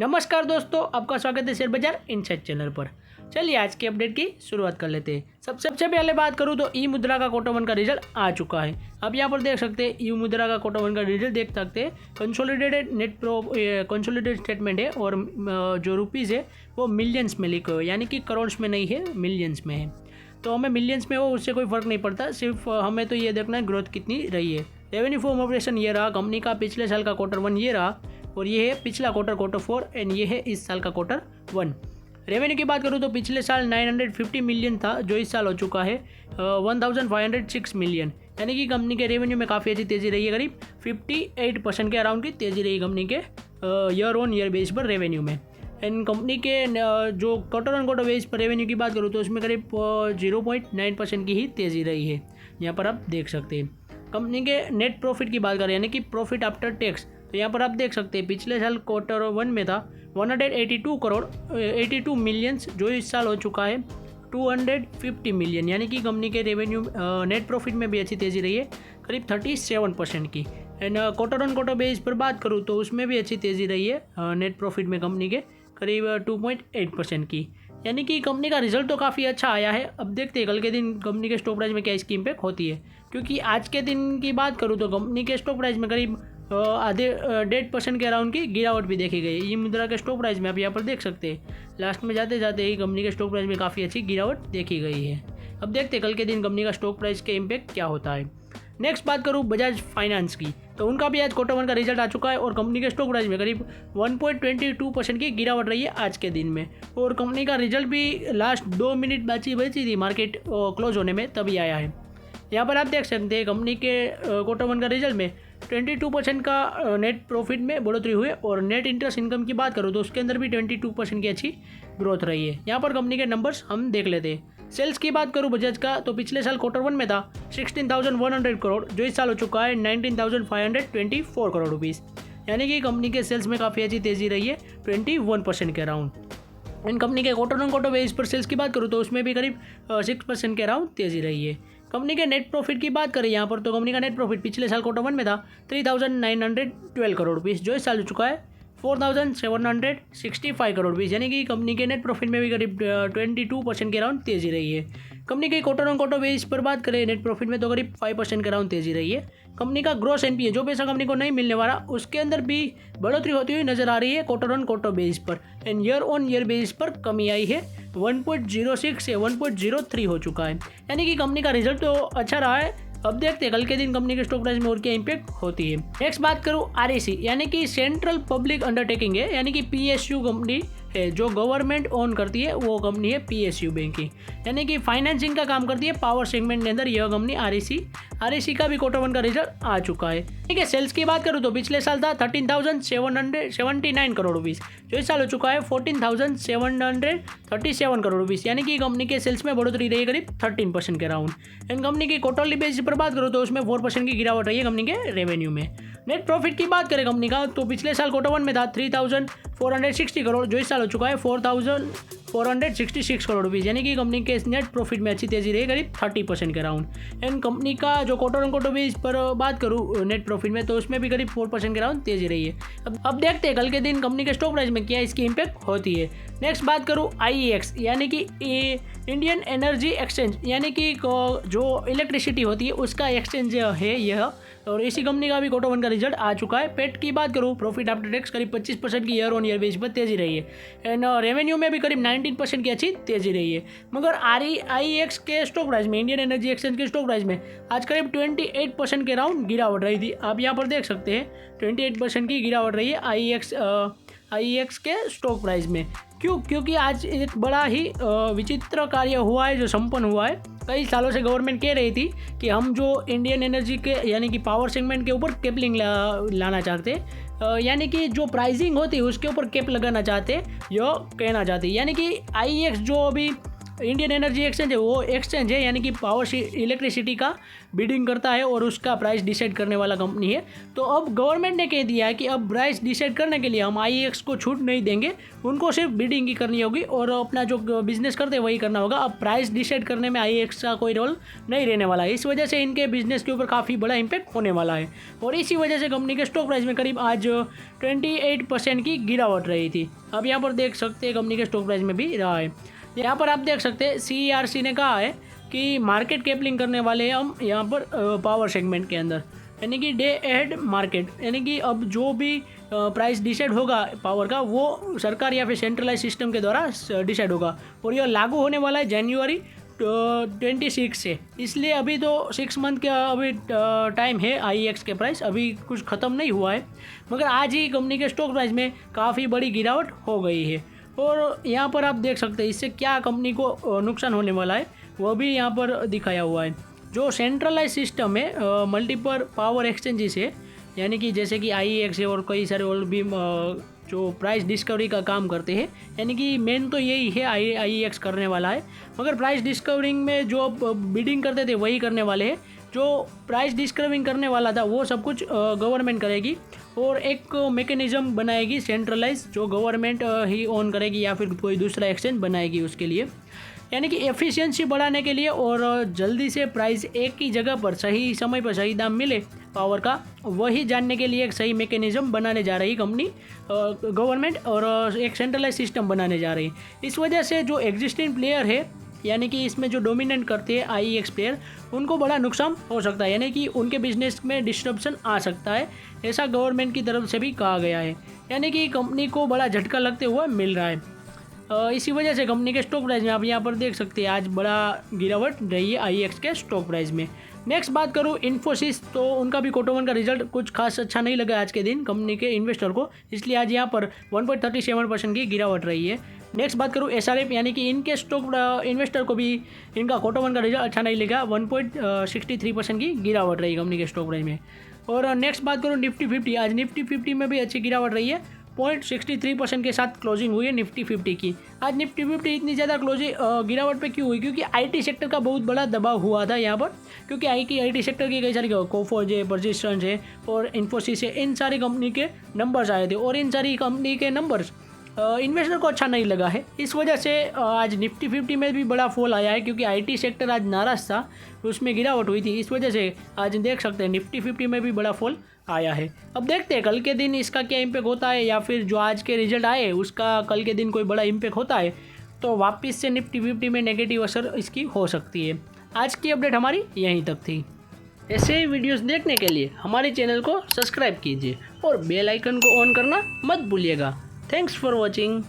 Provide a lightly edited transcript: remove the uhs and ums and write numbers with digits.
नमस्कार दोस्तों, आपका स्वागत है शेयर बाजार इनसाइट चैनल पर। चलिए आज की अपडेट की शुरुआत कर लेते हैं। सबसे पहले बात करूं तो ई मुद्रा का क्वार्टर वन का रिजल्ट आ चुका है। अब यहां पर देख सकते हैं ई मुद्रा का क्वार्टर वन का रिजल्ट देख सकते हैं। कंसोलिडेटेड स्टेटमेंट है और जो रुपीज़ है वो मिलियंस में लिखे हुए, यानी कि करोड़्स में नहीं है, मिलियंस में है। तो हमें मिलियंस में हो उससे कोई फ़र्क नहीं पड़ता, सिर्फ हमें तो ये देखना है ग्रोथ कितनी रही है। रेवेन्यू फ्रॉम ऑपरेशन ये रहा कंपनी का, पिछले साल का क्वार्टर वन ये रहा, और ये है पिछला क्वार्टर फोर, एंड ये है इस साल का क्वार्टर वन। रेवेन्यू की बात करूँ तो पिछले साल 950 मिलियन था, जो इस साल हो चुका है 1506 मिलियन, यानी कि कंपनी के रेवेन्यू में काफ़ी अच्छी तेज़ी रही है। करीब 58% के अराउंड की तेज़ी रही कंपनी के ईयर ऑन ईयर बेस पर रेवेन्यू में। एंड कंपनी के जो क्वार्टर ऑन क्वार्टर बेस पर रेवेन्यू की बात करूँ तो उसमें करीब 0.9% की ही तेज़ी रही है। यहाँ पर आप देख सकते हैं। कंपनी के नेट प्रॉफिट की बात करें, यानी कि प्रॉफिट आफ्टर टैक्स, तो यहाँ पर आप देख सकते हैं पिछले साल क्वार्टर वन में था 182 मिलियंस, जो इस साल हो चुका है 250 मिलियन, यानी कि कंपनी के रेवेन्यू नेट प्रॉफिट में भी अच्छी तेज़ी रही है, करीब 37% की। And quarter on quarter base पर बात करूँ तो उसमें भी अच्छी तेज़ी रही है नेट प्रॉफिट में कंपनी के, करीब 2.8% की, यानी कि कंपनी का रिजल्ट तो काफ़ी अच्छा आया है। अब देखते हैं कल के दिन कंपनी के स्टॉक प्राइस में क्या इसकी इम्पैक्ट होती है, क्योंकि आज के दिन की बात करूँ तो कंपनी के स्टॉक प्राइस में करीब आधे 1.5% के अराउंड की गिरावट भी देखी गई। ई मुद्रा के स्टॉक प्राइस में आप यहाँ पर देख सकते हैं, लास्ट में जाते जाते ही कंपनी के स्टॉक प्राइस में काफ़ी अच्छी गिरावट देखी गई है। अब देखते हैं कल के दिन कंपनी का स्टॉक प्राइस के इम्पैक्ट क्या होता है। नेक्स्ट बात करूँ बजाज फाइनेंस की, तो उनका भी आज क्वार्टर वन का रिजल्ट आ चुका है और कंपनी के स्टॉक प्राइस में करीब 1.22% की गिरावट रही है आज के दिन में, और कंपनी का रिजल्ट भी लास्ट 2 मिनट बची थी मार्केट क्लोज होने में, तभी आया है। यहाँ पर आप देख सकते हैं कंपनी के क्वार्टर वन का रिजल्ट में 22% का नेट प्रॉफिट में बढ़ोतरी हुई, और नेट इंटरेस्ट इनकम की बात करूँ तो उसके अंदर भी 22% की अच्छी ग्रोथ रही है। यहाँ पर कंपनी के नंबर्स हम देख लेते हैं। सेल्स की बात करूँ बजाज का, तो पिछले साल क्वार्टर वन में था 16,100 करोड़, जो इस साल हो चुका है 19,524 करोड़ रुपीज़, यानी कि कंपनी के सेल्स में काफ़ी अच्छी तेज़ी रही है 21% के अराउंड। इन कंपनी के क्वार्टर ऑन क्वार्टर बेस पर सेल्स की बात करूँ तो उसमें भी करीब 6% के अराउंड तेज़ी रही है। कंपनी के नेट प्रॉफिट की बात करें यहाँ पर, तो कंपनी का नेट प्रॉफिट पिछले साल क्वार्टर वन में था 3,912 करोड़ रुपीज़, जो इस साल हो चुका है 4,765 करोड़ रुपीज़, यानी कि कंपनी के नेट प्रॉफिट में भी करीब 22% के अराउंड तेज़ी रही है। कंपनी के क्वार्टर ऑन क्वार्टर बेस पर बात करें नेट प्रॉफिट में, तो करीब 5% के अराउंड तेज़ी रही है। कंपनी का ग्रॉस एनपीए, जो पैसा कंपनी को नहीं मिलने वाला, उसके अंदर भी बढ़ोतरी होती हुई नजर आ रही है क्वार्टर ऑन क्वार्टर बेस पर, and year on year base पर कमी आई है, 1.06 से 1.03 हो चुका है, यानी कि कंपनी का रिजल्ट तो अच्छा रहा है। अब देखते हैं कल के दिन कंपनी के स्टॉक प्राइस में और क्या इम्पैक्ट होती है। नेक्स्ट बात करूँ आरईसी, यानी कि सेंट्रल पब्लिक अंडरटेकिंग है, यानी कि पीएसयू कंपनी है, जो गवर्नमेंट ओन करती है, वो कंपनी है पीएसयू बैंकिंग, यानी कि फाइनेंसिंग का काम करती है पावर सेगमेंट के अंदर यह कंपनी आरईसी का भी क्वार्टर वन का रिजल्ट आ चुका है। ठीक है, सेल्स की बात करूँ तो पिछले साल था 13,779 करोड़ रुपीज़, जो इस साल हो चुका है 14,737 करोड़ रुपीज़, यानी कि कंपनी के सेल्स में बढ़ोतरी रही है करीब 13% के अराउंड। एंड कंपनी की क्वार्टरली बेसिस पर बात करूँ तो उसमें 4% की गिरावट रही है कंपनी के रेवेन्यू में। नेट प्रॉफिट की बात करें कंपनी का, तो पिछले साल क्वार्टर वन में था 3,460 करोड़, जो इस साल हो चुका है 4,466 करोड़ रुपीज़, यानी कि कंपनी के नेट प्रॉफिट में अच्छी तेज़ी रही करीब 30% के अराउंड। एंड कंपनी का जो क्वार्टर ऑन क्वार्टर बेस पर बात करूँ नेट प्रॉफिट में, तो उसमें भी करीब 4% के अराउंड तेज़ी रही है। अब देखते हैं कल के दिन कंपनी के स्टॉक प्राइस में क्या इसकी इम्पैक्ट होती है। नेक्स्ट बात करूँ आईईएक्स, यानी कि इंडियन एनर्जी एक्सचेंज, यानी कि जो इलेक्ट्रिसिटी होती है उसका एक्सचेंज है यह, और इसी कंपनी का भी क्वार्टर वन का रिजल्ट आ चुका है। पेट की बात करूँ प्रॉफिट आफ्टर टैक्स करीब 25% की ईयर ऑन ईयर बेस पर तेज़ी रही है, एंड रेवेन्यू में भी करीब 19% की अच्छी तेज़ी रही है। मगर आईईएक्स के स्टॉक प्राइस में, इंडियन एनर्जी एक्सचेंज के स्टॉक प्राइस में आज करीब 28% के अराउंड गिरावट रही थी। आप यहाँ पर देख सकते हैं 28% की गिरावट रही है आईईएक्स के स्टॉक प्राइस में। क्योंकि आज एक बड़ा ही विचित्र कार्य हुआ है जो संपन्न हुआ है। कई सालों से गवर्नमेंट कह रही थी कि हम जो इंडियन एनर्जी के, यानी कि पावर सेगमेंट के ऊपर कैपलिंग लाना चाहते हैं, यानी कि जो प्राइसिंग होती है उसके ऊपर कैप लगाना चाहते हैं, यह कहना चाहते हैं, यानी कि आईईएक्स जो अभी इंडियन एनर्जी एक्सचेंज है वो एक्सचेंज है, यानी कि पावर इलेक्ट्रिसिटी का बिडिंग करता है और उसका प्राइस डिसाइड करने वाला कंपनी है। तो अब गवर्नमेंट ने कह दिया है कि अब प्राइस डिसाइड करने के लिए हम IEX को छूट नहीं देंगे, उनको सिर्फ बिडिंग ही करनी होगी और अपना जो बिजनेस करते हैं वही करना होगा। अब प्राइस डिसाइड करने में IEX का कोई रोल नहीं रहने वाला है। इस वजह से इनके बिजनेस के ऊपर काफ़ी बड़ा इम्पैक्ट होने वाला है और इसी वजह से कंपनी के स्टॉक प्राइस में करीब आज 28% की गिरावट रही थी। अब यहाँ पर देख सकते हैं कंपनी के स्टॉक प्राइस में भी रहा है। यहाँ पर आप देख सकते हैं CERC ने कहा है कि मार्केट कैपलिंग करने वाले हैं हम यहाँ पर पावर सेगमेंट के अंदर, यानी कि डे एहेड मार्केट, यानी कि अब जो भी प्राइस डिसाइड होगा पावर का वो सरकार या फिर सेंट्रलाइज सिस्टम के द्वारा डिसाइड होगा और यह लागू होने वाला है जनवरी 26 से। इसलिए अभी तो 6 मंथ का अभी टाइम है। IEX के प्राइस अभी कुछ ख़त्म नहीं हुआ है, मगर आज ही कंपनी के स्टॉक प्राइस में काफ़ी बड़ी गिरावट हो गई है। और यहाँ पर आप देख सकते हैं इससे क्या कंपनी को नुकसान होने वाला है वो भी यहाँ पर दिखाया हुआ है। जो सेंट्रलाइज सिस्टम है मल्टीपल पावर एक्सचेंजेस है, यानी कि जैसे कि IEX है और कई सारे और भी जो प्राइस डिस्कवरी का काम करते हैं, यानी कि मेन तो यही है IEX करने वाला है, मगर प्राइस डिस्कवरिंग में जो बिडिंग करते थे वही करने वाले हैं। जो प्राइस डिस्कवरिंग करने वाला था वो सब कुछ गवर्नमेंट करेगी और एक मैकेनिज़्म बनाएगी सेंट्रलाइज, जो गवर्नमेंट ही ऑन करेगी या फिर कोई दूसरा एक्सचेंज बनाएगी उसके लिए, यानी कि एफिशिएंसी बढ़ाने के लिए और जल्दी से प्राइस एक ही जगह पर सही समय पर सही दाम मिले पावर का, वही जानने के लिए एक सही मैकेनिज़्म बनाने जा रही कंपनी गवर्नमेंट और एक सेंट्रलाइज सिस्टम बनाने जा रही है। इस वजह से जो एग्जिस्टिंग प्लेयर है, यानी कि इसमें जो डोमिनेट करते हैं IEX प्लेयर, उनको बड़ा नुकसान हो सकता है, यानी कि उनके बिजनेस में डिस्टर्बेंस आ सकता है, ऐसा गवर्नमेंट की तरफ से भी कहा गया है। यानी कि कंपनी को बड़ा झटका लगते हुए मिल रहा है। इसी वजह से कंपनी के स्टॉक प्राइस में आप यहाँ पर देख सकते हैं आज बड़ा गिरावट रही है IEX के स्टॉक प्राइस में। नेक्स्ट बात करूँ इन्फोसिस, तो उनका भी Q1 का रिजल्ट कुछ खास अच्छा नहीं लगा आज के दिन कंपनी के इन्वेस्टर को, इसलिए आज यहाँ पर 1.37% की गिरावट रही है। नेक्स्ट बात करूँ SRF, यानी कि इनके स्टॉक इन्वेस्टर को भी इनका Q1 का रिजल्ट अच्छा नहीं लगा, 1.63% की गिरावट रही कंपनी के स्टॉक प्राइस में। और नेक्स्ट बात करूँ निफ्टी 50, आज निफ्टी 50 में भी अच्छी गिरावट रही है, 0.63% के साथ क्लोजिंग हुई है निफ्टी 50 की। आज निफ्टी 50 इतनी ज़्यादा गिरावट पे क्यों हुई? क्योंकि IT सेक्टर का बहुत बड़ा दबाव हुआ था यहाँ पर, क्योंकि IT सेक्टर की कई सारी कोफोज है, परसिस्टेंस है और इन्फोसिस है, इन सारी कंपनी के नंबर्स आए थे और इन सारी कंपनी के नंबर्स इन्वेस्टर को अच्छा नहीं लगा है। इस वजह से आज निफ्टी 50 में भी बड़ा फॉल आया है, क्योंकि IT सेक्टर आज नाराज़ था, उसमें गिरावट हुई थी। इस वजह से आज देख सकते हैं निफ्टी 50 में भी बड़ा फॉल आया है। अब देखते हैं कल के दिन इसका क्या इम्पैक्ट होता है, या फिर जो आज के रिजल्ट आए उसका कल के दिन कोई बड़ा इम्पैक्ट होता है तो वापस से निफ्टी 50 में नेगेटिव असर इसकी हो सकती है। आज की अपडेट हमारी यहीं तक थी। ऐसे ही वीडियोस देखने के लिए हमारे चैनल को सब्सक्राइब कीजिए और बेल आइकन को ऑन करना मत भूलिएगा। Thanks for watching.